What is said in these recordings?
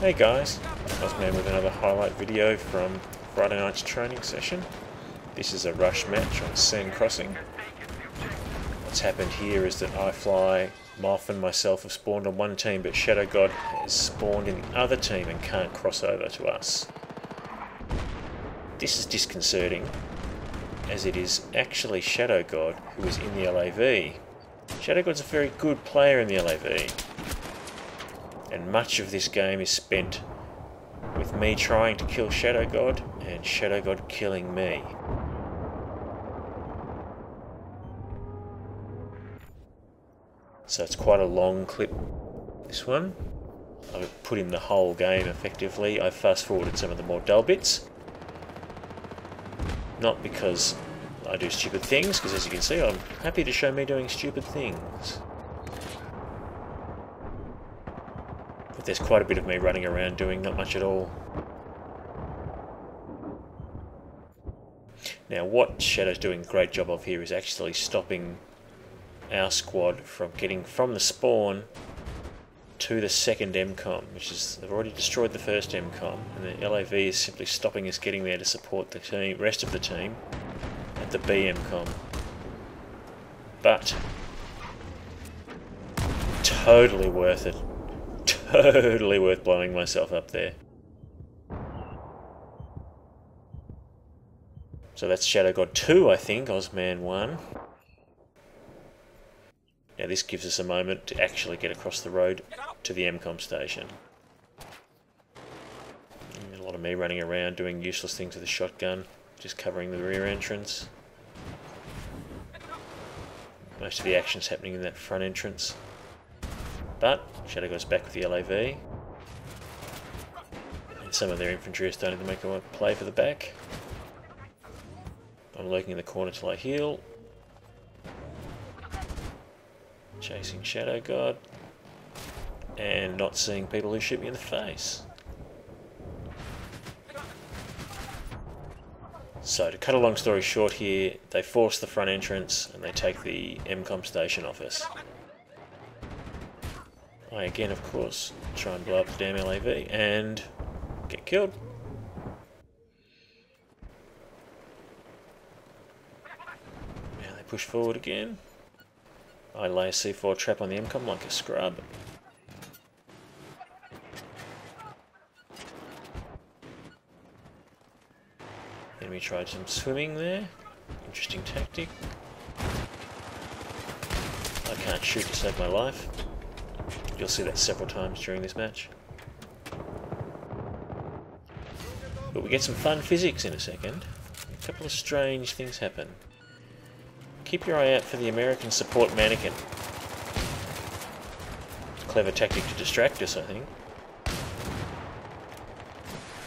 Hey guys, Ozman with another highlight video from Friday night's training session. This is a rush match on Sand Crossing. What's happened here is that iFly, Moff and myself have spawned on one team, but Shadow God has spawned in the other team and can't cross over to us. This is disconcerting, as it is actually Shadow God who is in the LAV. Shadow God's a very good player in the LAV. And much of this game is spent with me trying to kill Shadow God and Shadow God killing me. So it's quite a long clip, this one. I've put in the whole game effectively. I fast forwarded some of the more dull bits. Not because I do stupid things, because as you can see I'm happy to show me doing stupid things. But there's quite a bit of me running around doing not much at all. Now what Shadow's doing a great job of here is actually stopping our squad from getting from the spawn to the second MCOM, which is, they've already destroyed the first MCOM, and the LAV is simply stopping us getting there to support the team, rest of the team at the B MCOM. But totally worth it. Totally worth blowing myself up there. So that's Shadow God 2, I think, Ozman 1. Now this gives us a moment to actually get across the road to the MCOM station. And a lot of me running around doing useless things with a shotgun, just covering the rear entrance. Most of the action's happening in that front entrance. But Shadow goes back with the LAV. And some of their infantry are starting to make a play for the back. I'm lurking in the corner till I heal. Chasing Shadow God. And not seeing people who shoot me in the face. So to cut a long story short here, they force the front entrance and they take the MCOM station off us. I again, of course, try and blow up the damn LAV and get killed. Now they push forward again. I lay a C4 trap on the MCOM like a scrub. Enemy tried some swimming there. Interesting tactic. I can't shoot to save my life. You'll see that several times during this match. But we get some fun physics in a second. A couple of strange things happen. Keep your eye out for the American support mannequin. Clever tactic to distract us, I think.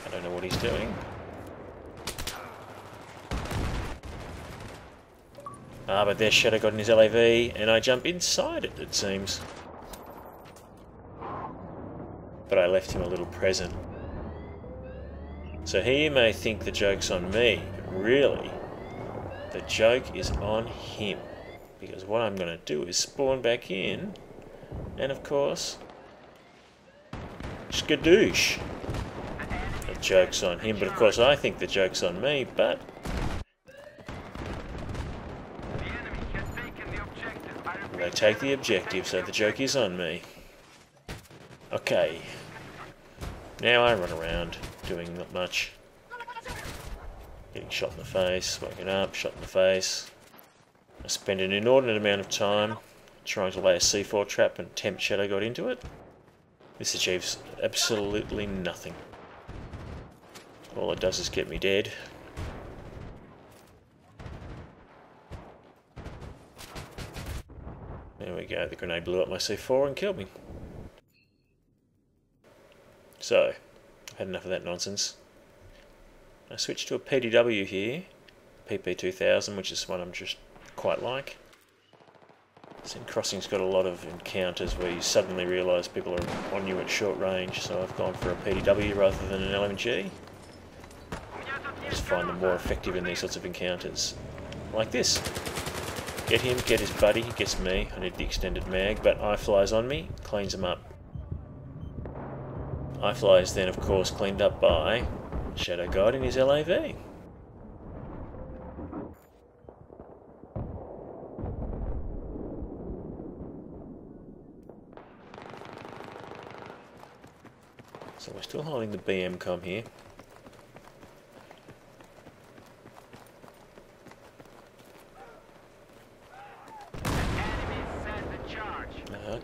I don't know what he's doing. Ah, but there's Shadow God in his LAV, and I jump inside it, it seems. But I left him a little present. So he may think the joke's on me, but really, the joke is on him. Because what I'm going to do is spawn back in, and of course, skadoosh. The joke's on him, but of course I think the joke's on me, but they take the objective, so the joke is on me. Okay. Now I run around, doing not much. Getting shot in the face, woken up, shot in the face. I spend an inordinate amount of time trying to lay a C4 trap and tempt Shadow God into it. This achieves absolutely nothing. All it does is get me dead. There we go, the grenade blew up my C4 and killed me. So, I've had enough of that nonsense. I switched to a PDW here, PP2000, which is one I'm just quite like. Sand Crossing's got a lot of encounters where you suddenly realise people are on you at short range, so I've gone for a PDW rather than an LMG. I just find them more effective in these sorts of encounters. Like this. Get him, get his buddy, he gets me. I need the extended mag, but iFly's on me, cleans him up. iFly is then of course cleaned up by Shadow God in his LAV. So we're still holding the BM com here.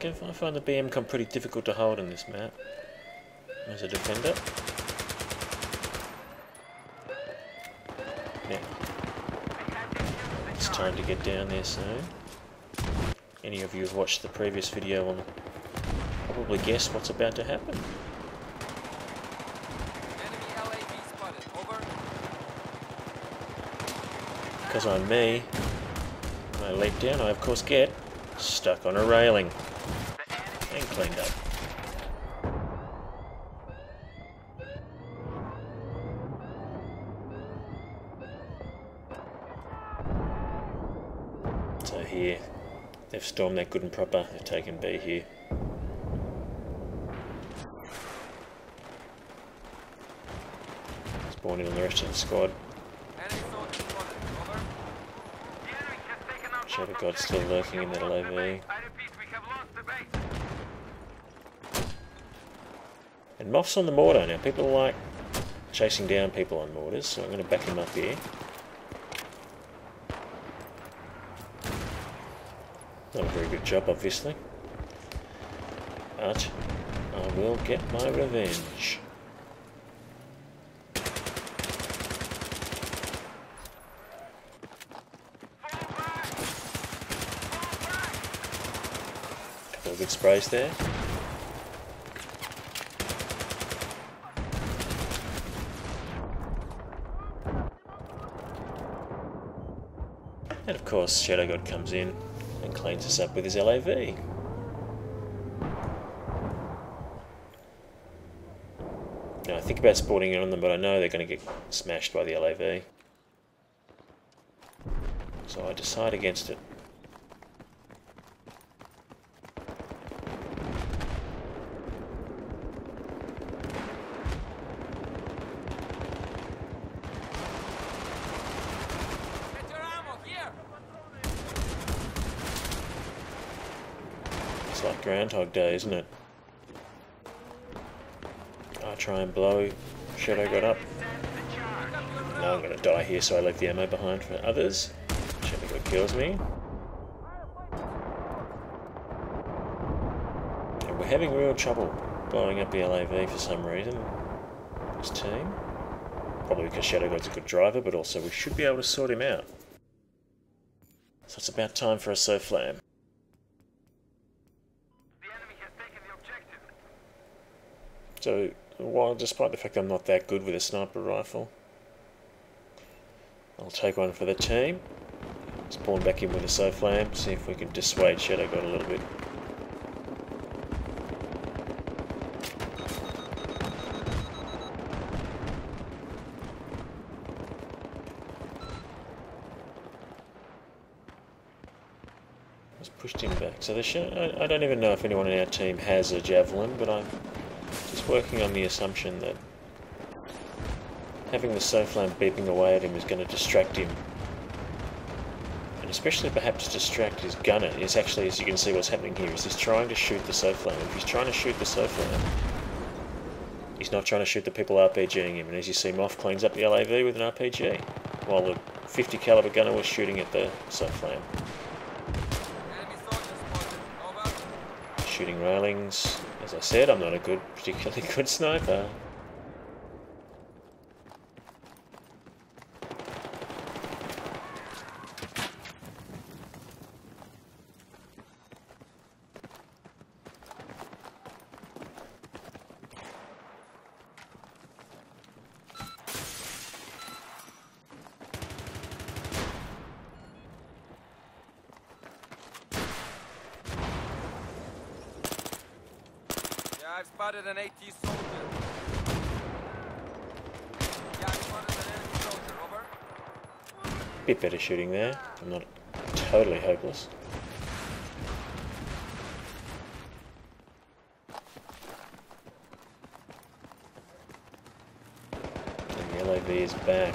I find the BM com pretty difficult to hold in this map as a defender. Yeah. It's time to get down there soon. Any of you who've watched the previous video will probably guess what's about to happen. Because I'm me, when I leap down I of course get stuck on a railing and cleaned up. So here, they've stormed that good and proper, they've taken B here. Spawn in on the rest of the squad. Shadow God's still lurking in that LAV. And Moff's on the mortar. Now people like chasing down people on mortars, so I'm going to back him up here. Not a very good job, obviously. But I will get my revenge. Couple of good sprays there. And of course, Shadow God comes in and cleans us up with his LAV. Now I think about spawning in on them, but I know they're going to get smashed by the LAV. So I decide against it. It's like Groundhog Day, isn't it? I try and blow Shadow God up. No, I'm going to die here, so I leave the ammo behind for others. Shadow God kills me. And we're having real trouble blowing up the LAV for some reason, this team. Probably because Shadow God's a good driver, but also we should be able to sort him out. So it's about time for a SOFLAM. So, while despite the fact I'm not that good with a sniper rifle, I'll take one for the team. Spawn back in with a SOFLAM, see if we can dissuade Shadow God a little bit. Just pushed him back. So I don't even know if anyone in our team has a javelin, but I'm just working on the assumption that having the SOFLAM beeping away at him is going to distract him. And especially perhaps distract his gunner. Is actually, as you can see what's happening here, is he's trying to shoot the SOFLAM. If he's trying to shoot the SOFLAM, he's not trying to shoot the people RPGing him. And as you see, Moff cleans up the LAV with an RPG, while the 50 caliber gunner was shooting at the SOFLAM. Shooting railings. As I said, I'm not a particularly good sniper. I've spotted an AT soldier. Yeah, I've spotted an enemy soldier, over. Bit better shooting there. I'm not totally hopeless. LAV is back.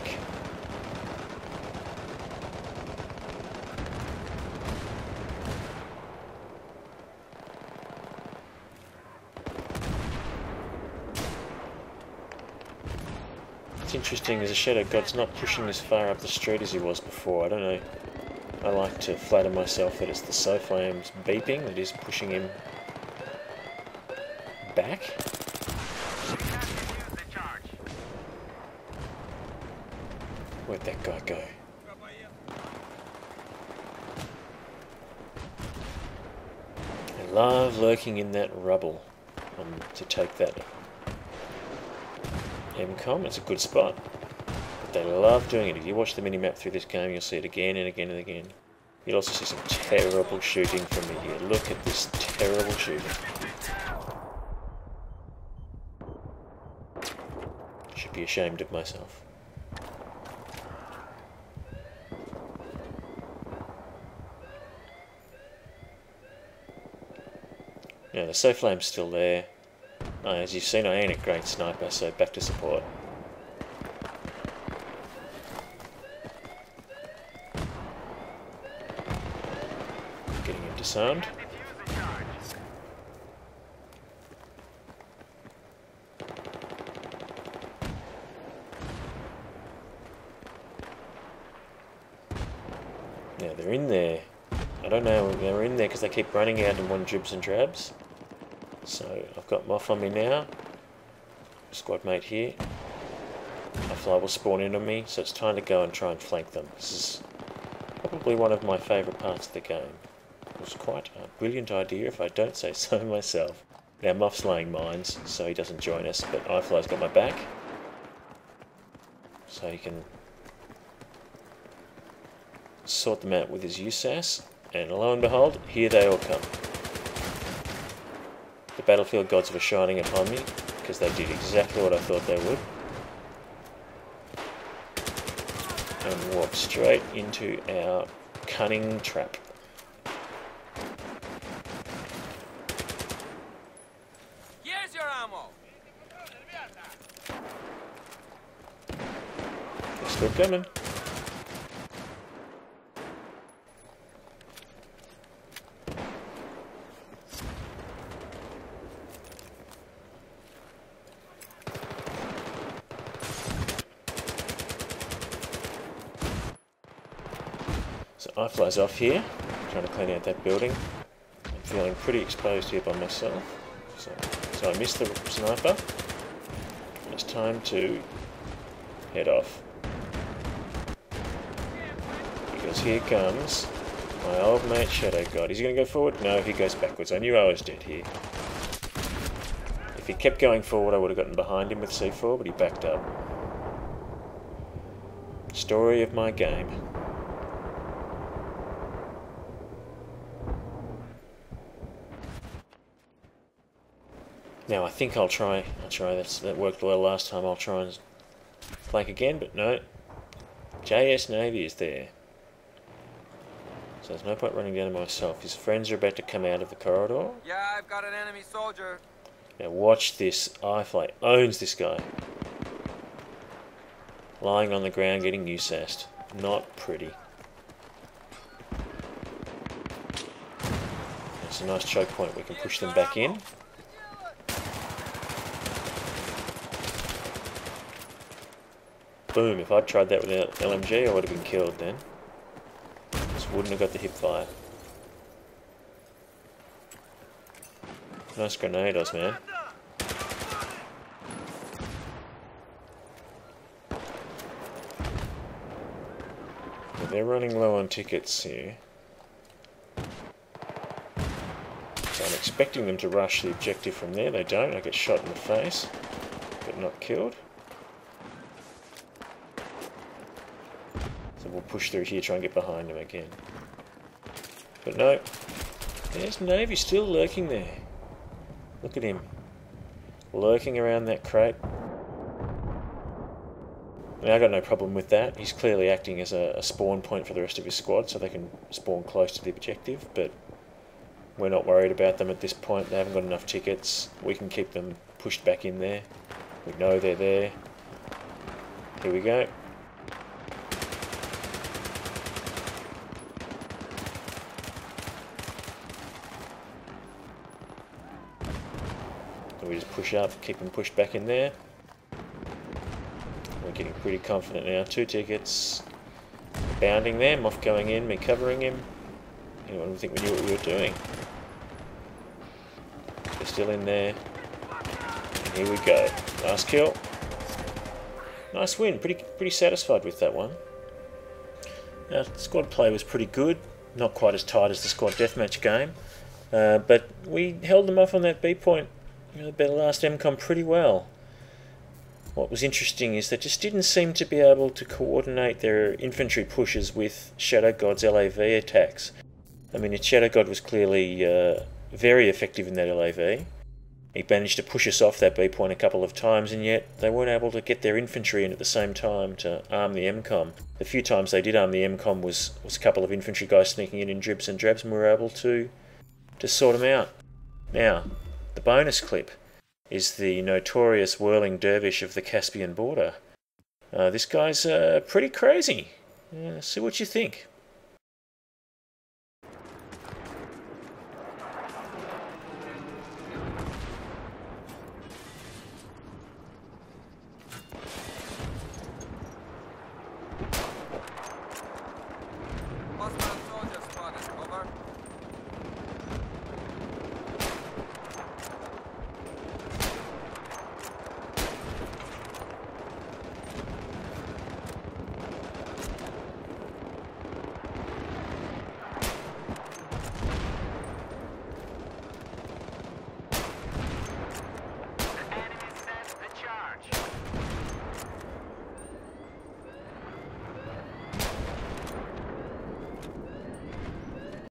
It's interesting, as a Shadow God's not pushing as far up the street as he was before. I don't know. I like to flatter myself that it's the SoFlame's beeping that is pushing him back. Where'd that guy go? I love lurking in that rubble to take that MCOM. It's a good spot. But they love doing it. If you watch the minimap through this game, you'll see it again and again and again. You'll also see some terrible shooting from me here. Look at this terrible shooting. Should be ashamed of myself. Now the SoFlame's still there. As you've seen, I ain't a great sniper, so back to support. Getting him disarmed. Now they're in there. I don't know, they're in there because they keep running out in one dribs and drabs. So I've got Moth on me now. Squad mate here. My fly will spawn in on me, so it's time to go and try and flank them. This is probably one of my favourite parts of the game. It was quite a brilliant idea if I don't say so myself. Now Moth's laying mines, so he doesn't join us, but iFly's got my back. So he can sort them out with his USAS, and lo and behold, here they all come. The battlefield gods were shining upon me, because they did exactly what I thought they would. And walked straight into our cunning trap. Here's your ammo. They're still coming. So iFly's off here, trying to clean out that building. I'm feeling pretty exposed here by myself. So I missed the sniper. It's time to head off. Because here comes my old mate Shadow God. Is he going to go forward? No, he goes backwards. I knew I was dead here. If he kept going forward, I would have gotten behind him with C4, but he backed up. Story of my game. Now I think I'll try that worked well last time. I'll try and flank again, but no. JS Navy is there. So there's no point running down to myself. His friends are about to come out of the corridor. Yeah, I've got an enemy soldier. Now watch this. iFly owns this guy. Lying on the ground getting USAS'd. Not pretty. It's a nice choke point. We can push them back in. Boom, if I'd tried that with an LMG, I would have been killed then. Just wouldn't have got the hip fire. Nice grenados, man. But they're running low on tickets here. So I'm expecting them to rush the objective from there. They don't. I get shot in the face, but not killed. So we'll push through here, try and get behind him again. But no, there's Navy still lurking there. Look at him. Lurking around that crate. Now, I got no problem with that. He's clearly acting as a spawn point for the rest of his squad, so they can spawn close to the objective, but we're not worried about them at this point. They haven't got enough tickets. We can keep them pushed back in there. We know they're there. Here we go. We just push up, keep them pushed back in there. We're getting pretty confident now. 2 tickets. Bounding them, off going in, me covering him. Anyone would think we knew what we were doing. They're still in there. And here we go. Last kill. Nice win. Pretty satisfied with that one. Now, squad play was pretty good. Not quite as tight as the squad deathmatch game. But we held them off on that B point. The last MCOM pretty well. What was interesting is they just didn't seem to be able to coordinate their infantry pushes with Shadow God's LAV attacks. I mean, Shadow God was clearly very effective in that LAV. He managed to push us off that B point a couple of times, and yet they weren't able to get their infantry in at the same time to arm the MCOM. The few times they did arm the MCOM was a couple of infantry guys sneaking in dribs and drabs, and we were able to sort them out. Now, the bonus clip is the notorious whirling dervish of the Caspian border. This guy's pretty crazy. See what you think. Hostile soldier spotted. Over. The enemy sends the charge.